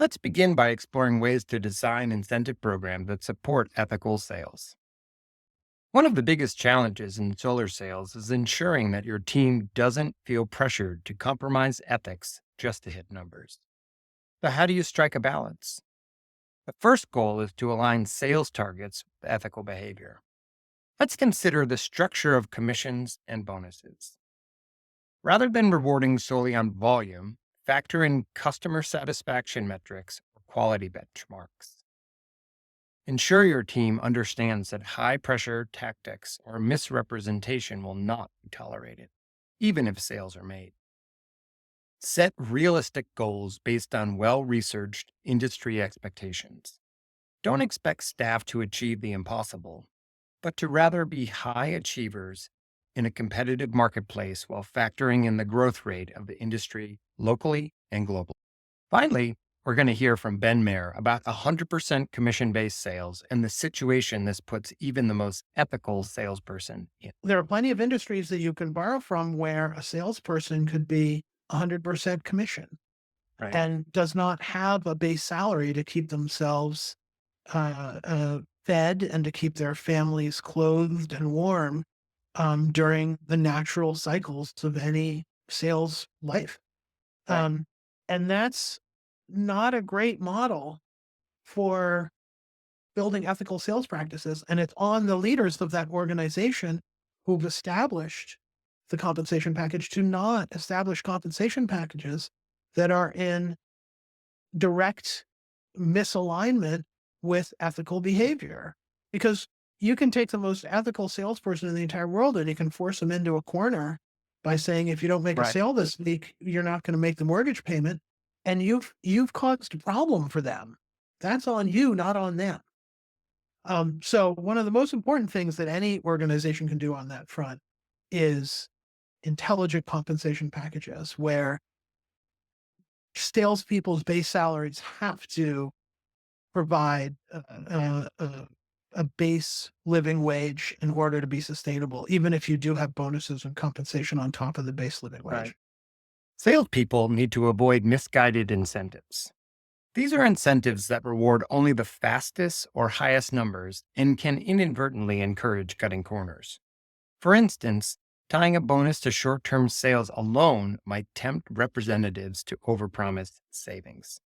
Let's begin by exploring ways to design incentive programs that support ethical sales. One of the biggest challenges in solar sales is ensuring that your team doesn't feel pressured to compromise ethics just to hit numbers. So, how do you strike a balance? The first goal is to align sales targets with ethical behavior. Let's consider the structure of commissions and bonuses. Rather than rewarding solely on volume, factor in customer satisfaction metrics or quality benchmarks. Ensure your team understands that high pressure tactics or misrepresentation will not be tolerated, even if sales are made. Set realistic goals based on well researched industry expectations. Don't expect staff to achieve the impossible, but to rather be high achievers in a competitive marketplace while factoring in the growth rate of the industry locally and globally. Finally, we're going to hear from Ben Mayer about 100% commission based sales and the situation this puts even the most ethical salesperson in. There are plenty of industries that you can borrow from where a salesperson could be 100% commission Right. and does not have a base salary to keep themselves fed and to keep their families clothed and warm during the natural cycles of any sales life. Right. Um, and that's not a great model for building ethical sales practices. And it's on the leaders of that organization who've established the compensation package to not establish compensation packages that are in direct misalignment with ethical behavior. Because you can take the most ethical salesperson in the entire world and you can force them into a corner by saying, if you don't make a Right. sale this week, you're not going to make the mortgage payment. And you've caused a problem for them. That's on you, not on them. So one of the most important things that any organization can do on that front is intelligent compensation packages where salespeople's base salaries have to provide a base living wage in order to be sustainable, even if you do have bonuses and compensation on top of the base living Right. wage. Salespeople need to avoid misguided incentives. These are incentives that reward only the fastest or highest numbers and can inadvertently encourage cutting corners. For instance, tying a bonus to short term sales alone might tempt representatives to overpromise savings.